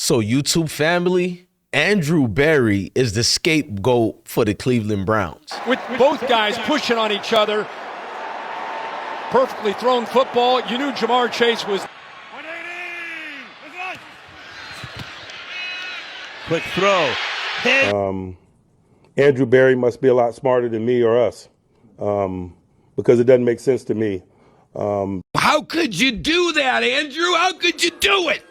So YouTube family, Andrew Berry is the scapegoat for the Cleveland Browns. With both guys pushing on each other, perfectly thrown football. You knew Jamar Chase was. Quick throw. Andrew Berry must be a lot smarter than me or us, because it doesn't make sense to me. How could you do that, Andrew? How could you do it?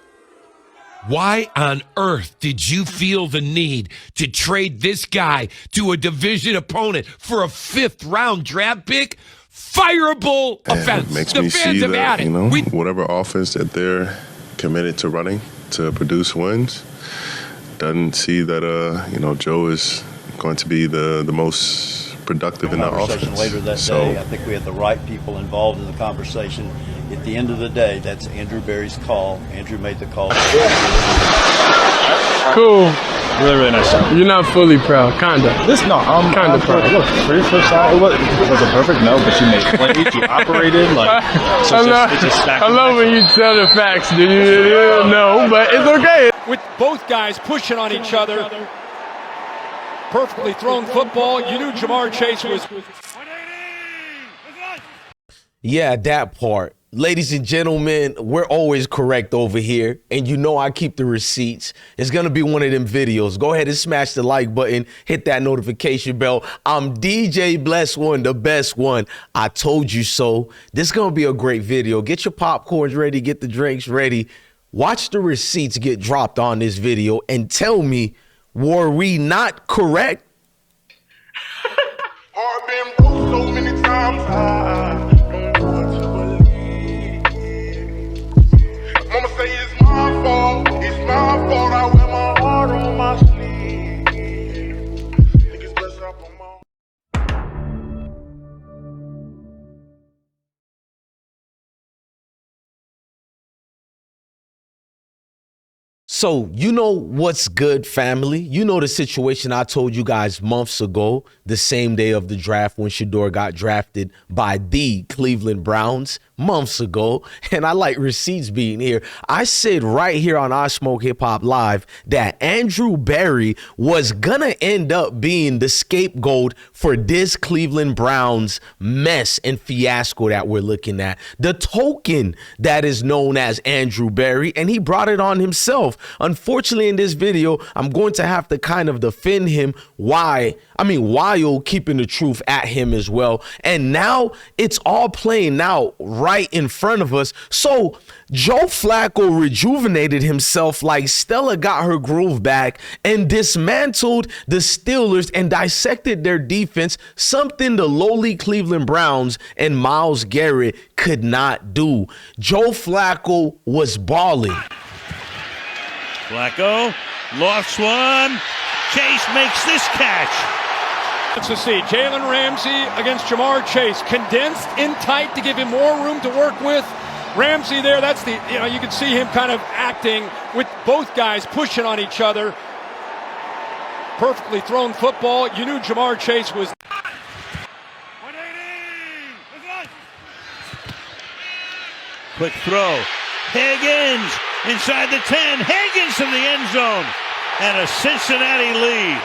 Why on earth did you feel the need to trade this guy to a division opponent for a 5th-round draft pick? Fireable offense. Makes the me fans see have that, had it. Whatever offense that they're committed to running to produce wins, doesn't see that, Joe is going to be the most productive in that offense. Later that day, I think we had the right people involved in the conversation. At the end of the day, that's Andrew Berry's call. Andrew made the call. Cool. Really, really nice job. You're not fully proud, kinda. I'm kind of proud. Look, for your first time, it wasn't perfect, no, but you made plays, you operated, I love when you tell the facts, dude. No, but it's okay. With both guys pushing on each other, perfectly thrown football. You knew Jamar Chase was. Yeah, that part. Ladies and gentlemen, we're always correct over here, and you know I keep the receipts. It's going to be one of them videos. Go ahead and smash the like button, hit that notification bell. I'm DJ Blessone, the best one. I told you so. This is going to be a great video. Get your popcorns ready, get the drinks ready. Watch the receipts get dropped on this video and tell me, were we not correct? I've been broke so many times, I don't want to believe. Mama say it's my fault, I wear my heart on my sleeve. Niggas bless up on my. So, you know what's good, family? You know the situation I told you guys months ago, the same day of the draft when Shedeur got drafted by the Cleveland Browns months ago. And I like receipts being here. I said right here on Ismokehiphop Live that Andrew Berry was gonna end up being the scapegoat for this Cleveland Browns mess and fiasco that we're looking at. The token that is known as Andrew Berry, and he brought it on himself. Unfortunately, in this video, I'm going to have to kind of defend him while keeping the truth at him as well. And now it's all playing out right in front of us. So Joe Flacco rejuvenated himself like Stella got her groove back and dismantled the Steelers and dissected their defense, something the lowly Cleveland Browns and Myles Garrett could not do. Joe Flacco was balling. Flacco lofts one. Chase makes this catch. Let's see. Jalen Ramsey against Jamar Chase. Condensed in tight to give him more room to work with. Ramsey there, that's the, you can see him kind of acting with both guys pushing on each other. Perfectly thrown football. You knew Jamar Chase was. Quick throw. Higgins inside the 10. Higgins to the end zone. And a Cincinnati lead.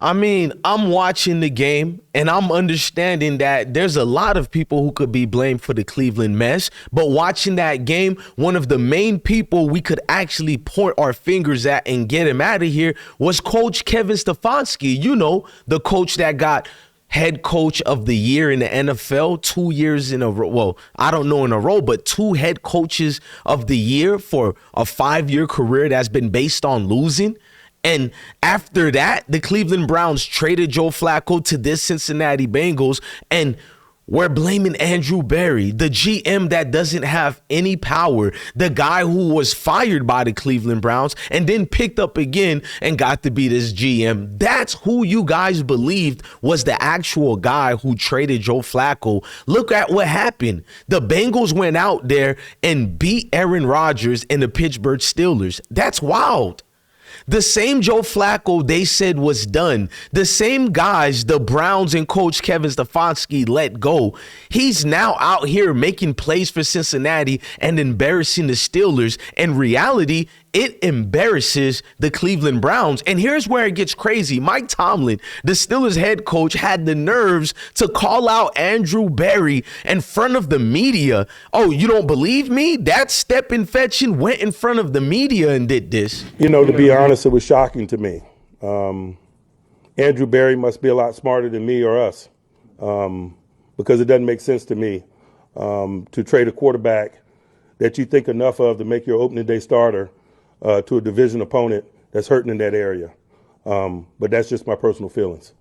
I mean, I'm watching the game and I'm understanding that there's a lot of people who could be blamed for the Cleveland mess. But watching that game, one of the main people we could actually point our fingers at and get him out of here was Coach Kevin Stefanski. You know, the coach that got head coach of the year in the NFL 2 years in a row. Well, I don't know in a row, but 2 head coaches of the year for a 5-year career that's been based on losing. And after that, the Cleveland Browns traded Joe Flacco to this Cincinnati Bengals, and we're blaming Andrew Berry, the GM that doesn't have any power, the guy who was fired by the Cleveland Browns and then picked up again and got to be this GM. That's who you guys believed was the actual guy who traded Joe Flacco. Look at what happened. The Bengals went out there and beat Aaron Rodgers and the Pittsburgh Steelers. That's wild. The same Joe Flacco they said was done. The same guys the Browns and coach Kevin Stefanski let go. He's now out here making plays for Cincinnati and embarrassing the Steelers. In reality, it embarrasses the Cleveland Browns. And here's where it gets crazy. Mike Tomlin, the Steelers head coach, had the nerves to call out Andrew Berry in front of the media. Oh, you don't believe me? That step infection went in front of the media and did this. You know, to be honest, it was shocking to me. Andrew Berry must be a lot smarter than me or us, because it doesn't make sense to me to trade a quarterback that you think enough of to make your opening day starter to a division opponent that's hurting in that area. But that's just my personal feelings.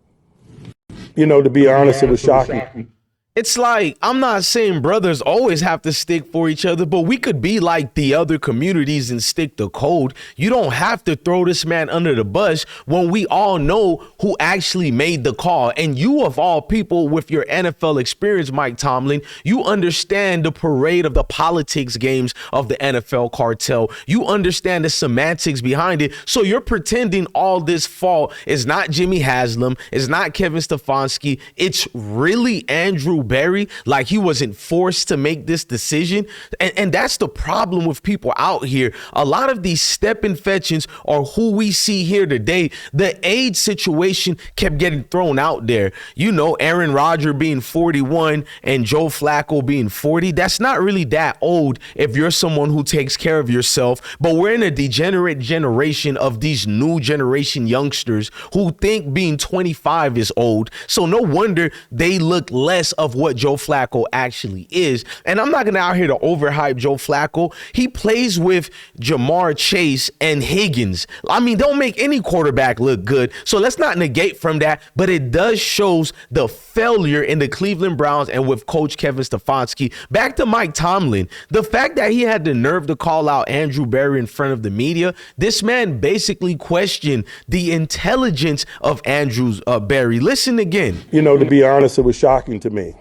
You know, to be honest, it was shocking. It's like, I'm not saying brothers always have to stick for each other, but we could be like the other communities and stick the code. You don't have to throw this man under the bus when we all know who actually made the call. And you, of all people, with your NFL experience, Mike Tomlin, you understand the parade of the politics games of the NFL cartel. You understand the semantics behind it. So you're pretending all this fault is not Jimmy Haslam, it's not Kevin Stefanski, it's really Andrew Berry, like he wasn't forced to make this decision. And that's the problem with people out here. A lot of these step infections are who we see here today. The age situation kept getting thrown out there. You know, Aaron Rodgers being 41 and Joe Flacco being 40. That's not really that old if you're someone who takes care of yourself. But we're in a degenerate generation of these new generation youngsters who think being 25 is old. So no wonder they look less of what Joe Flacco actually is. And I'm not going to out here to overhype Joe Flacco. He plays with Jamar Chase and Higgins. I mean, don't make any quarterback look good. So let's not negate from that. But it does shows the failure in the Cleveland Browns and with coach Kevin Stefanski. Back to Mike Tomlin. The fact that he had the nerve to call out Andrew Berry in front of the media, this man basically questioned the intelligence of Andrew Berry. Listen again. You know, to be honest, it was shocking to me.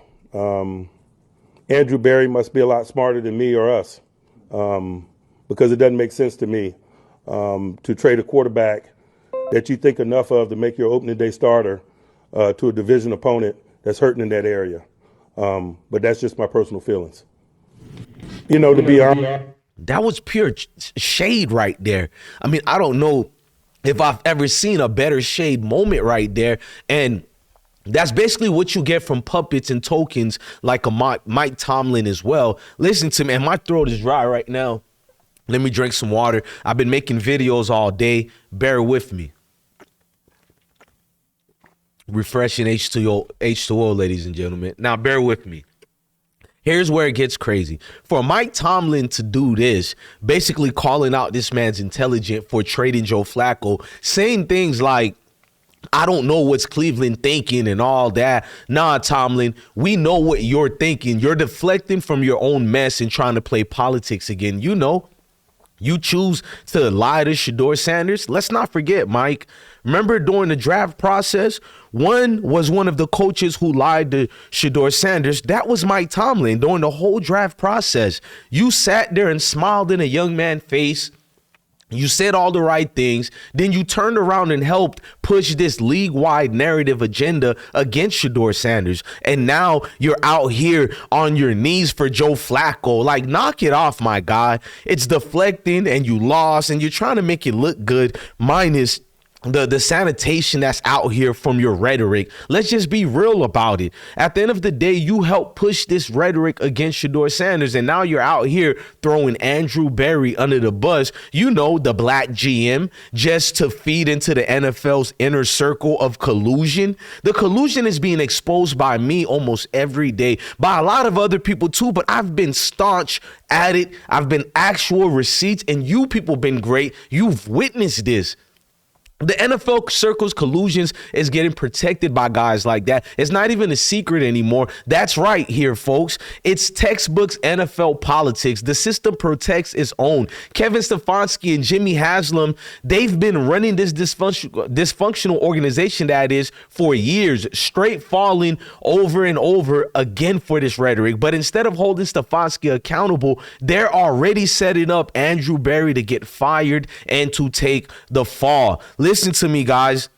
Andrew Berry must be a lot smarter than me or us, because it doesn't make sense to me to trade a quarterback that you think enough of to make your opening day starter to a division opponent that's hurting in that area. But that's just my personal feelings. You know, to be honest. That was pure shade right there. I mean, I don't know if I've ever seen a better shade moment right there. And that's basically what you get from puppets and tokens like a Mike Tomlin as well. Listen to me, and my throat is dry right now. Let me drink some water. I've been making videos all day. Bear with me. Refreshing H2O, ladies and gentlemen. Now, bear with me. Here's where it gets crazy. For Mike Tomlin to do this, basically calling out this man's intelligent for trading Joe Flacco, saying things like, I don't know what's Cleveland thinking and all that. Nah, Tomlin, we know what you're thinking. You're deflecting from your own mess and trying to play politics again. You know, you choose to lie to Shedeur Sanders. Let's not forget, Mike. Remember during the draft process, one of the coaches who lied to Shedeur Sanders. That was Mike Tomlin during the whole draft process. You sat there and smiled in a young man's face. You said all the right things. Then you turned around and helped push this league-wide narrative agenda against Shedeur Sanders. And now you're out here on your knees for Joe Flacco. Like, knock it off, my guy. It's deflecting and you lost and you're trying to make it look good, minus the sanitation that's out here from your rhetoric. Let's just be real about it. At the end of the day, you helped push this rhetoric against Shedeur Sanders, and now you're out here throwing Andrew Berry under the bus, you know, the black GM, just to feed into the NFL's inner circle of collusion. The collusion is being exposed by me almost every day, by a lot of other people too, but I've been staunch at it. I've been actual receipts, and you people been great. You've witnessed this. The NFL circles collusions is getting protected by guys like that. It's not even a secret anymore. That's right here, folks. It's textbooks NFL politics. The system protects its own. Kevin Stefanski and Jimmy Haslam, they've been running this dysfunctional organization that is for years, straight falling over and over again for this rhetoric. But instead of holding Stefanski accountable, they're already setting up Andrew Berry to get fired and to take the fall. Listen to me, guys.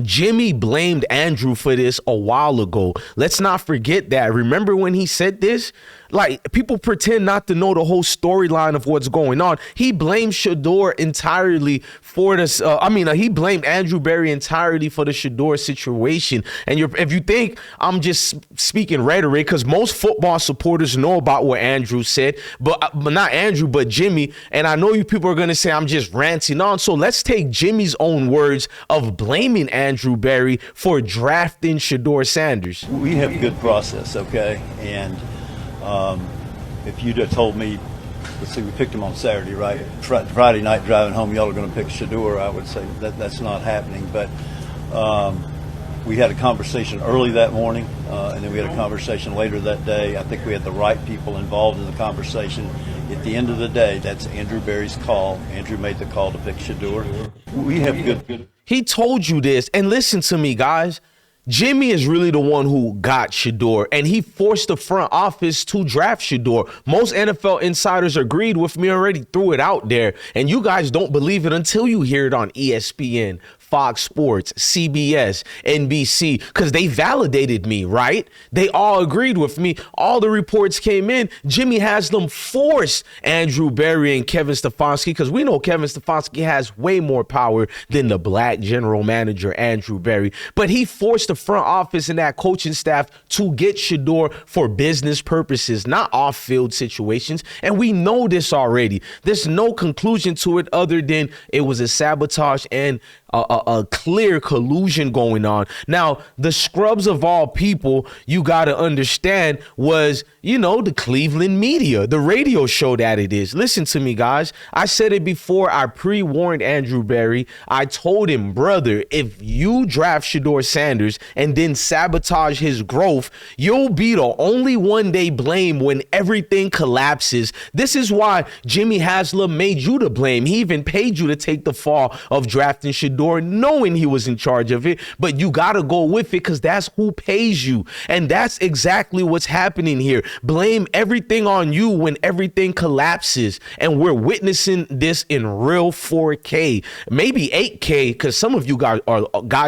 Jimmy blamed Andrew for this a while ago. Let's not forget that. Remember when he said this? Like, people pretend not to know the whole storyline of what's going on. He blamed Shedeur entirely for this. He blamed Andrew Berry entirely for the Shedeur situation. And if you think I'm just speaking rhetoric, because most football supporters know about what Andrew said, but not Andrew, but Jimmy. And I know you people are going to say I'm just ranting on. So let's take Jimmy's own words of blaming Andrew Berry for drafting Shedeur Sanders. We have a good process, okay? And if you'd have told me, let's see, we picked him on Saturday, right? Friday night driving home, y'all are going to pick Shedeur, I would say that's not happening. But we had a conversation early that morning, and then we had a conversation later that day. I think we had the right people involved in the conversation. At the end of the day, that's Andrew Berry's call. Andrew made the call to pick Shedeur. We have good. He told you this, and listen to me, guys. Jimmy is really the one who got Shedeur, and he forced the front office to draft Shedeur. Most NFL insiders agreed with me, already threw it out there, and you guys don't believe it until you hear it on ESPN, Fox Sports, CBS, NBC, because they validated me, right? They all agreed with me. All the reports came in. Jimmy Haslam forced Andrew Berry and Kevin Stefanski, because we know Kevin Stefanski has way more power than the black general manager, Andrew Berry. But he forced the front office and that coaching staff to get Shedeur for business purposes, not off-field situations. And we know this already. There's no conclusion to it other than it was a sabotage and a clear collusion going on. Now, the scrubs of all people, you got to understand, was, the Cleveland media, the radio show that it is. Listen to me, guys. I said it before. I pre-warned Andrew Berry. I told him, brother, if you draft Shedeur Sanders and then sabotage his growth, you'll be the only one they blame when everything collapses. This is why Jimmy Haslam made you to blame. He even paid you to take the fall of drafting Shedeur, knowing he was in charge of it, but you got to go with it because that's who pays you. And that's exactly what's happening here. Blame everything on you when everything collapses. And we're witnessing this in real 4K, maybe 8K, because some of you guys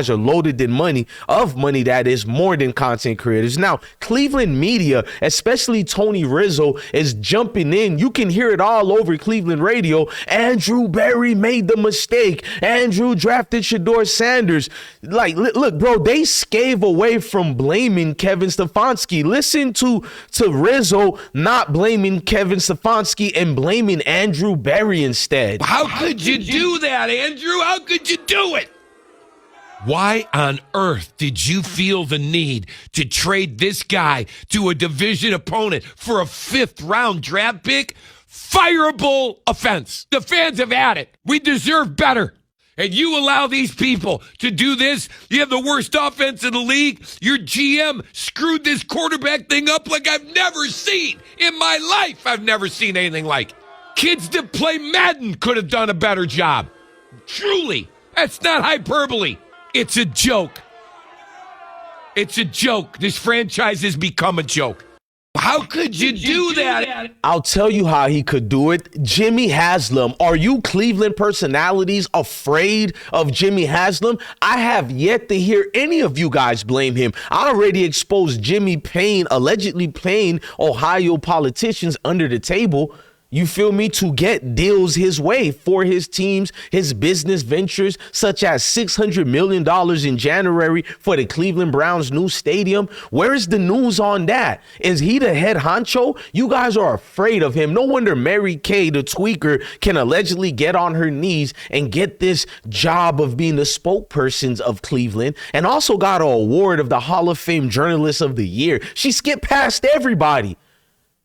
are loaded in money that is more than content creators. Now, Cleveland media, especially Tony Rizzo, is jumping in. You can hear it all over Cleveland radio. Andrew Berry made the mistake. Andrew drafted Shedeur Sanders. Like, look, bro, they scave away from blaming Kevin Stefanski. Listen to Rizzo not blaming Kevin Stefanski and blaming Andrew Berry instead. How could you do that, Andrew? How could you do it? Why on earth did you feel the need to trade this guy to a division opponent for a 5th-round draft pick? Fireable offense. The fans have had it. We deserve better. And you allow these people to do this? You have the worst offense in the league. Your GM screwed this quarterback thing up like I've never seen in my life. I've never seen anything like it. Kids that play Madden could have done a better job. Truly. That's not hyperbole. It's a joke. It's a joke. This franchise has become a joke. How could you do that? I'll tell you how he could do it. Jimmy Haslam. Are you Cleveland personalities afraid of Jimmy Haslam? I have yet to hear any of you guys blame him. I already exposed Jimmy allegedly paying Ohio politicians under the table. You feel me? To get deals his way for his teams, his business ventures, such as $600 million in January for the Cleveland Browns' new stadium. Where is the news on that? Is he the head honcho? You guys are afraid of him. No wonder Mary Kay, the tweaker, can allegedly get on her knees and get this job of being the spokespersons of Cleveland, and also got an award of the Hall of Fame Journalist of the Year. She skipped past everybody.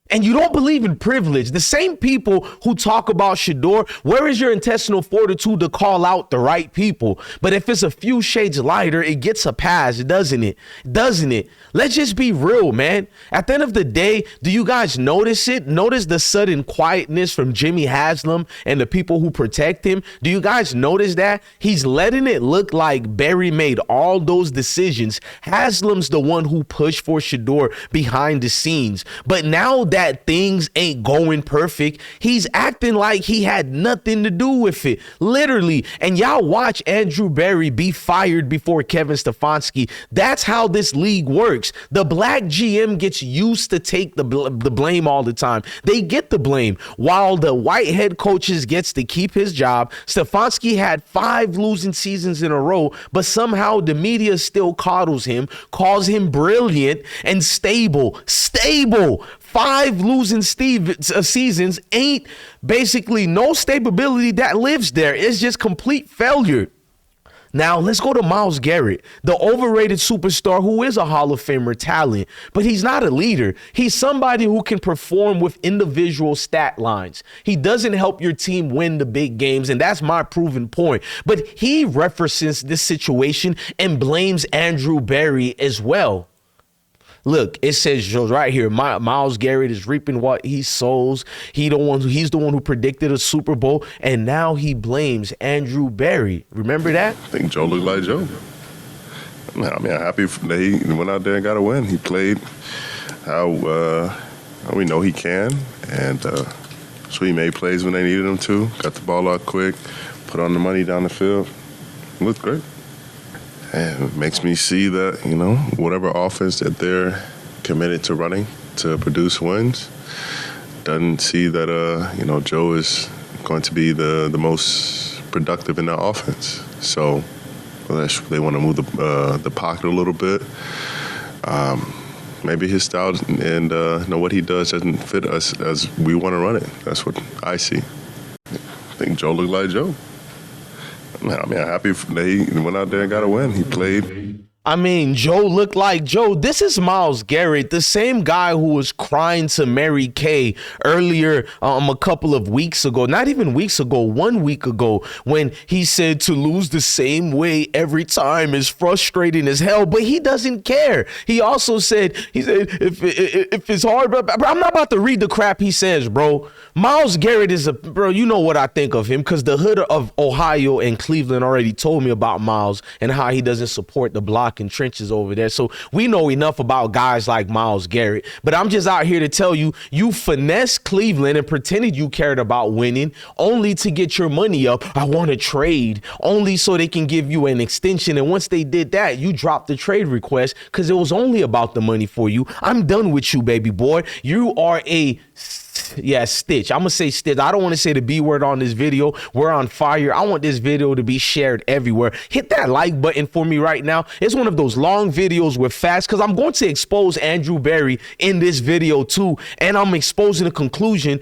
And you don't believe in privilege. The same people who talk about Shedeur, where is your intestinal fortitude to call out the right people? But if it's a few shades lighter, it gets a pass, doesn't it? Doesn't it? Let's just be real, man. At the end of the day, do you guys notice it? Notice the sudden quietness from Jimmy Haslam and the people who protect him? Do you guys notice that? He's letting it look like Barry made all those decisions. Haslam's the one who pushed for Shedeur behind the scenes. But now that things ain't going perfect, he's acting like he had nothing to do with it, literally. And y'all watch Andrew Berry be fired before Kevin Stefanski. That's how this league works. The black GM gets used to take the blame all the time. They get the blame, while the white head coaches gets to keep his job. Stefanski had 5 losing seasons in a row, but somehow the media still coddles him, calls him brilliant and stable. 5 losing seasons ain't basically no stability that lives there. It's just complete failure. Now, let's go to Myles Garrett, the overrated superstar who is a Hall of Famer talent, but he's not a leader. He's somebody who can perform with individual stat lines. He doesn't help your team win the big games, and that's my proven point. But he references this situation and blames Andrew Berry as well. Look, it says right here, Myles Garrett is reaping what he sows. He's the one who predicted a Super Bowl, and now he blames Andrew Berry. Remember that? I think Joe looked like Joe. I mean, I'm happy that he went out there and got a win. He played how we know he can, and so he made plays when they needed him to. Got the ball out quick, put on the money down the field. Looked great. And it makes me see that, whatever offense that they're committed to running to produce wins, doesn't see that, Joe is going to be the most productive in that offense. So they want to move the pocket a little bit. Maybe his style and what he does doesn't fit us as we want to run it. That's what I see. I think Joe looked like Joe. I mean, I'm happy that he went out there and got a win. He played. I mean, Joe looked like Joe. This is Myles Garrett, the same guy who was crying to Mary Kay earlier a couple of weeks ago, not even weeks ago, 1 week ago, when he said to lose the same way every time is frustrating as hell, but he doesn't care. He also said, if it's hard, but I'm not about to read the crap he says, bro. Myles Garrett is bro, you know what I think of him, because the hood of Ohio and Cleveland already told me about Myles and how he doesn't support the block and trenches over there. So we know enough about guys like Myles Garrett. But I'm just out here to tell you, you finessed Cleveland and pretended you cared about winning only to get your money up. I want to trade, only so they can give you an extension. And once they did that, you dropped the trade request because it was only about the money for you. I'm done with you, baby boy. You are a Stitch. I'm going to say Stitch. I don't want to say the B word on this video. We're on fire. I want this video to be shared everywhere. Hit that like button for me right now. It's one of those long videos with fast, because I'm going to expose Andrew Berry in this video too. And I'm exposing the collusion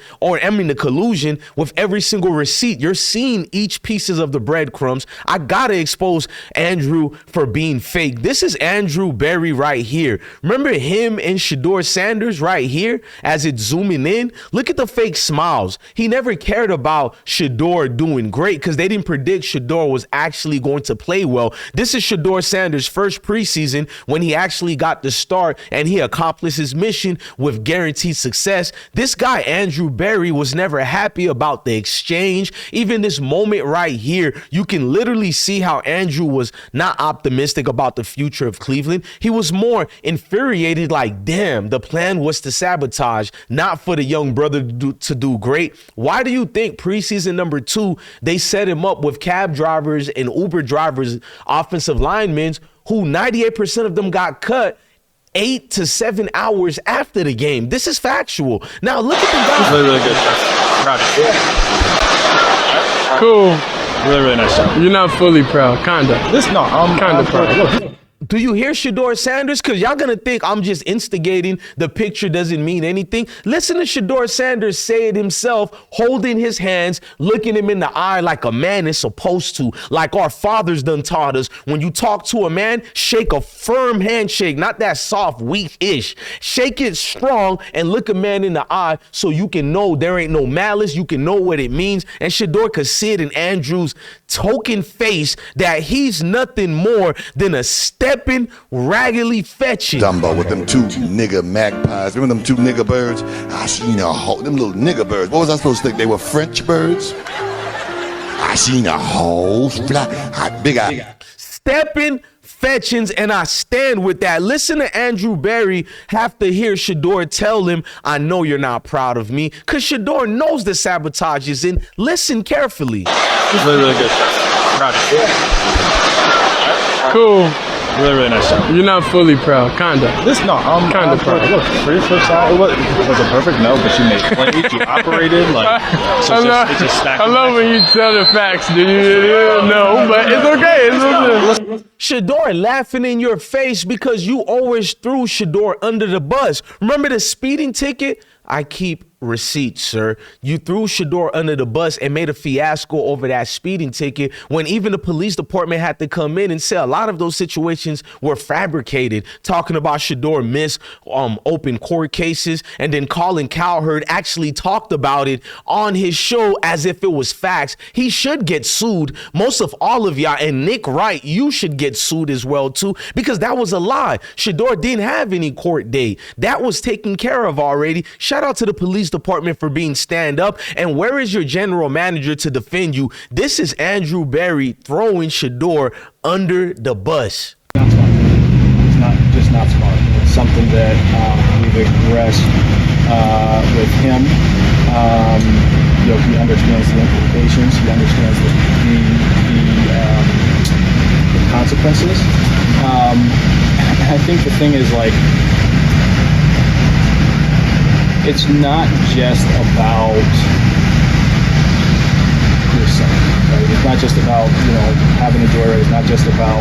with every single receipt. You're seeing each pieces of the breadcrumbs. I got to expose Andrew for being fake. This is Andrew Berry right here. Remember him and Shedeur Sanders right here as it's zooming in? Look at the fake smiles. He never cared about Shedeur doing great because they didn't predict Shedeur was actually going to play well. This is Shedeur Sanders' first preseason when he actually got the start and he accomplished his mission with guaranteed success. This guy, Andrew Berry, was never happy about the exchange. Even this moment right here, you can literally see how Andrew was not optimistic about the future of Cleveland. He was more infuriated, like, damn, the plan was to sabotage, not for the young brother to do great. Why do you think preseason number 2, they set him up with cab drivers and Uber drivers, offensive linemen, who 98% of them got cut 8 to 7 hours after the game? This is factual. Now look at the guy. Really, really good. Proud of you. Cool. Really, really nice job. You're not fully proud, kinda. I'm kinda proud. Do you hear Shedeur Sanders? Because y'all going to think I'm just instigating. The picture doesn't mean anything. Listen to Shedeur Sanders say it himself, holding his hands, looking him in the eye like a man is supposed to, like our fathers done taught us. When you talk to a man, shake a firm handshake, not that soft, weak-ish. Shake it strong and look a man in the eye so you can know there ain't no malice. You can know what it means. And Shedeur could see it in Andrew's token face that he's nothing more than a stepping, raggedy fetching. Dumbo with them two nigga magpies. Remember them two nigga birds? I seen a whole, them little nigga birds. What was I supposed to think? They were French birds? I seen a whole fly, big eye. Stepping, fetchings, and I stand with that. Listen to Andrew Berry have to hear Shedeur tell him, I know you're not proud of me, because Shedeur knows the sabotage is in. Listen carefully. Really, really good. Proud of you. Cool. Really, really nice job. You're not fully proud, kinda. I'm kinda proud. Look, for your first time, it wasn't perfect, no, but you made plays, you operated, like, so it just stacked. I love when you tell the facts, dude. No, but it's okay. It's okay. Shedeur laughing in your face because you always threw Shedeur under the bus. Remember the speeding ticket? I keep receipts, sir. You threw Shedeur under the bus and made a fiasco over that speeding ticket when even the police department had to come in and say a lot of those situations were fabricated, talking about Shedeur missed open court cases, and then Colin Cowherd actually talked about it on his show as if it was facts. He should get sued. Most of all of y'all, and Nick Wright, you should get sued as well too, because that was a lie. Shedeur didn't have any court date. That was taken care of already. Shout out to the police department for being stand up. And where is your general manager to defend you? This is Andrew Berry throwing Shedeur under the bus. Not smart. It's not smart. It's something that we've addressed with him. He understands the implications. He understands the consequences. I think the thing is, like, it's not just about yourself, right? It's not just about, having a joyride. It's not just about,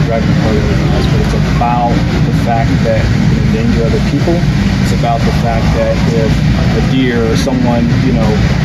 driving a car really fast, but it's about the fact that you can endanger other people. It's about the fact that if a deer or someone,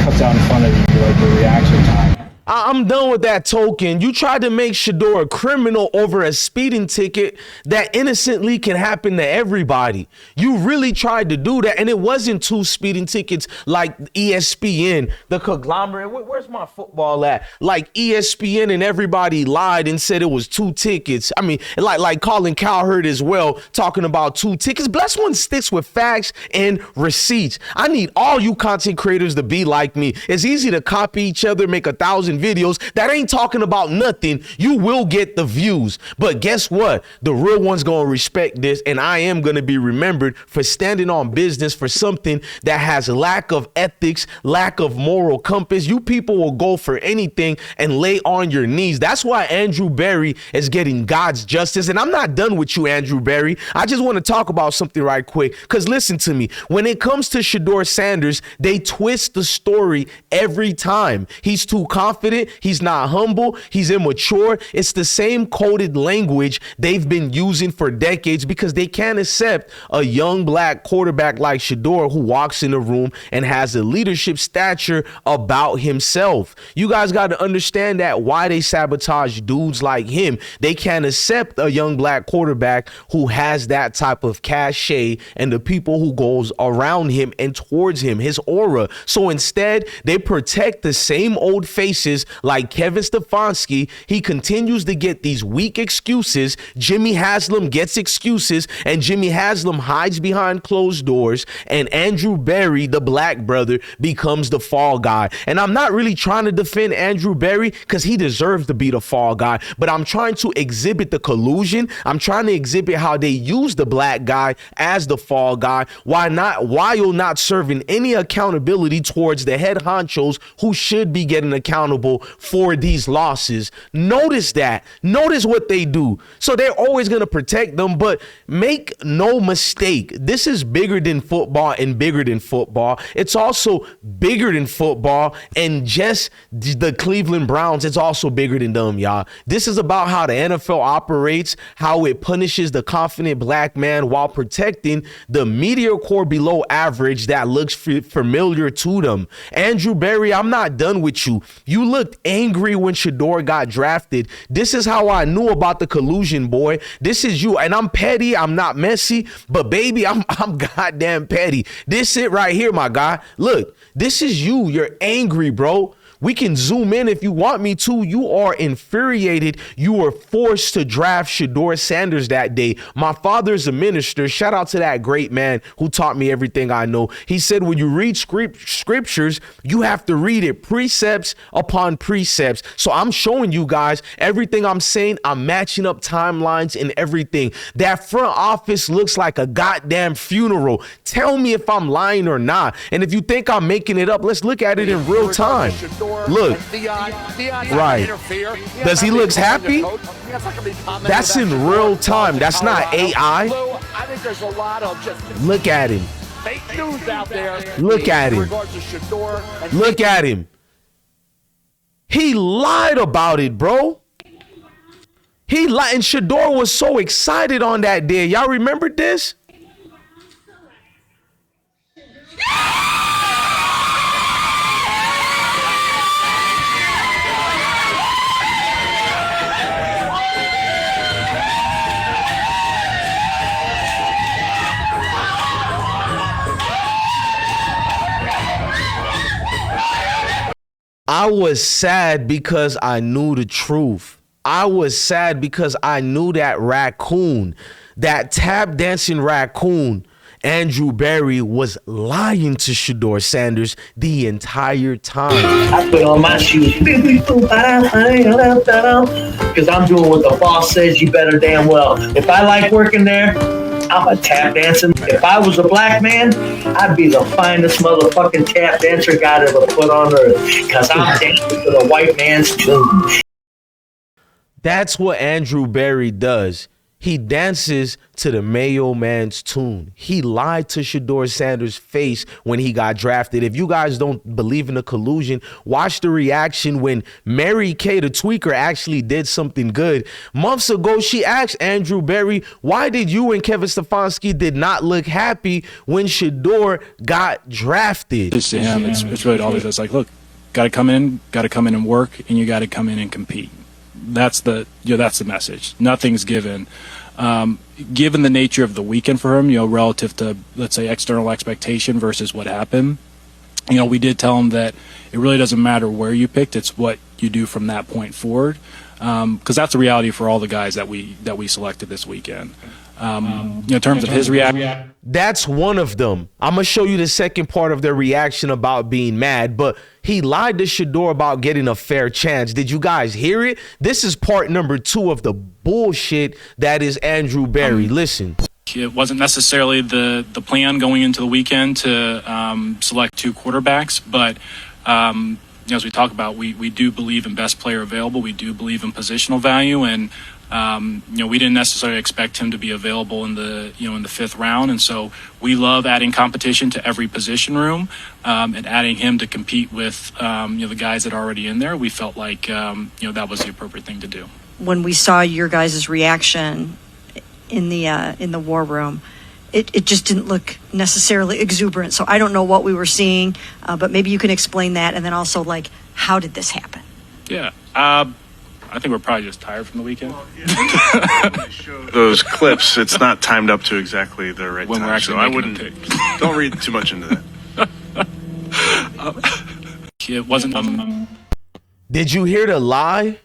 cuts out in front of you, like the reaction time. I'm done with that token. You tried to make Shedeur a criminal over a speeding ticket that innocently can happen to everybody. You really tried to do that, and it wasn't 2 speeding tickets like ESPN, the conglomerate. Where's my football at? Like ESPN and everybody lied and said it was 2 tickets. I mean, like Colin Cowherd as well, talking about 2 tickets. Blessone sticks with facts and receipts. I need all you content creators to be like me. It's easy to copy each other, make 1,000 videos that ain't talking about nothing. You will get the views, but guess what? The real one's gonna respect this, and I am gonna be remembered for standing on business for something that has lack of ethics, lack of moral compass. You people will go for anything and lay on your knees. That's why Andrew Berry is getting God's justice, and I'm not done with you, Andrew Berry. I just want to talk about something right quick, because listen to me. When it comes to Shedeur Sanders, they twist the story every time. He's too confident. He's not humble. He's immature. It's the same coded language they've been using for decades because they can't accept a young black quarterback like Shedeur who walks in the room and has a leadership stature about himself. You guys got to understand that why they sabotage dudes like him. They can't accept a young black quarterback who has that type of cachet and the people who goes around him and towards him, his aura. So instead, they protect the same old faces like Kevin Stefanski. He continues to get these weak excuses. Jimmy Haslam gets excuses, and Jimmy Haslam hides behind closed doors, and Andrew Berry, the black brother, becomes the fall guy. And I'm not really trying to defend Andrew Berry because he deserves to be the fall guy, but I'm trying to exhibit the collusion. I'm trying to exhibit how they use the black guy as the fall guy. While not serving any accountability towards the head honchos who should be getting accountable accountable for these losses. Notice that. Notice what they do. So they're always going to protect them, but make no mistake. This is bigger than football and bigger than football. It's also bigger than football and just the Cleveland Browns. It's also bigger than them, y'all. This is about how the NFL operates, how it punishes the confident black man while protecting the mediocre below average that looks familiar to them. Andrew Berry, I'm not done with you. You looked angry when Shedeur got drafted. This is how I knew about the collusion, boy. This is you. And I'm petty. I'm not messy, but baby, I'm goddamn petty. This it right here, my guy. Look, this is you. You're angry, bro. We can zoom in if you want me to. You are infuriated. You were forced to draft Shedeur Sanders that day. My father's a minister. Shout out to that great man who taught me everything I know. He said when you read scriptures, you have to read it precepts upon precepts. So I'm showing you guys everything I'm saying. I'm matching up timelines and everything. That front office looks like a goddamn funeral. Tell me if I'm lying or not. And if you think I'm making it up, let's look at it in real time. Look, right. Does he look happy? That's in real time. That's not AI. I think there's a lot of just look at him. fake news out there. Look at him. Look at him. He lied about it, bro. He lied, and Shedeur was so excited on that day. Y'all remember this? I was sad because I knew the truth. I was sad because I knew that raccoon, that tap dancing raccoon, Andrew Berry, was lying to Shedeur Sanders the entire time. I put on my shoes because I'm doing what the boss says you better damn well. If I like working there, I'm a tap dancing. If I was a black man, I'd be the finest motherfucking tap dancer God ever put on earth because I'm dancing to the white man's tune. That's what Andrew Berry does. He dances to the Mayo man's tune. He lied to Shedeur Sanders' face when he got drafted. If you guys don't believe in the collusion, watch the reaction when Mary Kay, the tweaker, actually did something good. Months ago, she asked Andrew Berry, why did you and Kevin Stefanski did not look happy when Shedeur got drafted? Just to him, it's really always it's like, look, got to come in and work, and you got to come in and compete. That's the message. Nothing's given. Given the nature of the weekend for him, relative to, let's say, external expectation versus what happened, we did tell him that it really doesn't matter where you picked, it's what you do from that point forward, because that's the reality for all the guys that we selected this weekend. In terms of his reaction, that's one of them. I'm gonna show you the second part of their reaction about being mad, but he lied to Shedeur about getting a fair chance. Did you guys hear it? This is part number 2 of the bullshit that is Andrew Berry. Listen. It wasn't necessarily the plan going into the weekend to select 2 quarterbacks, but as we talk about, we do believe in best player available. We do believe in positional value, and we didn't necessarily expect him to be available in the 5th round, and so we love adding competition to every position room and adding him to compete with the guys that are already in there. We felt like that was the appropriate thing to do. When we saw your guys' reaction in the war room, it just didn't look necessarily exuberant. So I don't know what we were seeing, but maybe you can explain that, and then also how did this happen? Yeah. I think we're probably just tired from the weekend. Those clips, it's not timed up to exactly the right when time. We're actually so I wouldn't. Don't read too much into that. It wasn't. Did you hear the lie?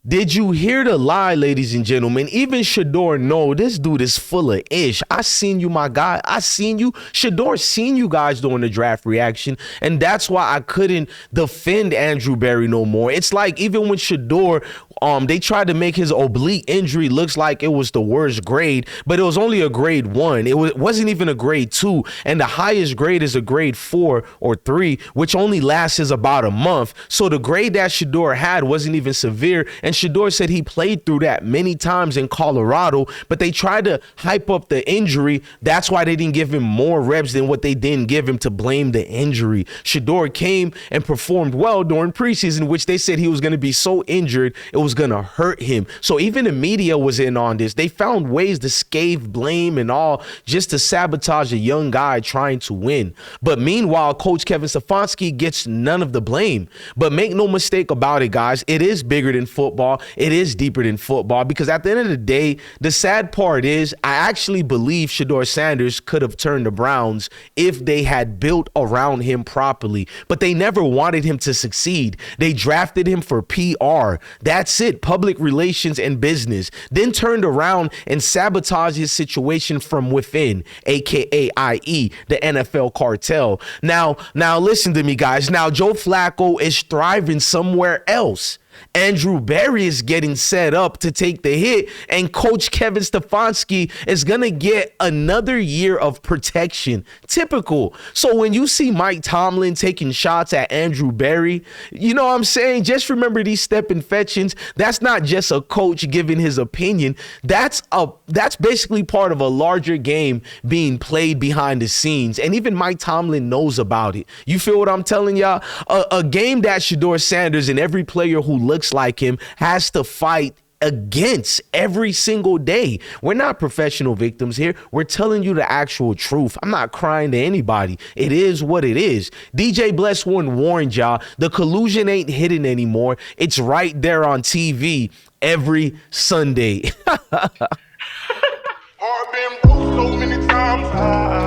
Did you hear the lie, ladies and gentlemen? Even Shedeur, no, this dude is full of ish. I seen you, my guy. I seen you. Shedeur seen you guys during the draft reaction, and that's why I couldn't defend Andrew Berry no more. It's like even when Shedeur, they tried to make his oblique injury looks like it was the worst grade, but it was only a grade 1. It wasn't even a grade 2, and the highest grade is a grade 4 or 3, which only lasts about a month. So the grade that Shedeur had wasn't even severe, and Shedeur said he played through that many times in Colorado, but they tried to hype up the injury. That's why they didn't give him more reps than what they didn't give him to blame the injury. Shedeur came and performed well during preseason, which they said he was going to be so injured it was going to hurt him. So even the media was in on this. They found ways to scathe, blame, and all just to sabotage a young guy trying to win. But meanwhile, Coach Kevin Stefanski gets none of the blame. But make no mistake about it, guys, it is bigger than football. It is deeper than football, because at the end of the day, the sad part is I actually believe Shedeur Sanders could have turned the Browns if they had built around him properly, but they never wanted him to succeed. They drafted him for PR. That's it, public relations and business, then turned around and sabotaged his situation from within, aka i.e. the NFL cartel. Now listen to me, guys. Now Joe Flacco is thriving somewhere else. Andrew Berry is getting set up to take the hit, and Coach Kevin Stefanski is going to get another year of protection. Typical. So when you see Mike Tomlin taking shots at Andrew Berry, you know what I'm saying? Just remember these step infections. That's not just a coach giving his opinion. That's basically part of a larger game being played behind the scenes, and even Mike Tomlin knows about it. You feel what I'm telling y'all? A game that Shedeur Sanders and every player who looks like him has to fight against every single day. We're not professional victims here. We're telling you the actual truth. I'm not crying to anybody. It is what it is. DJ Blessone warned y'all, the collusion ain't hidden anymore. It's right there on TV every Sunday. Heart been broke so many times.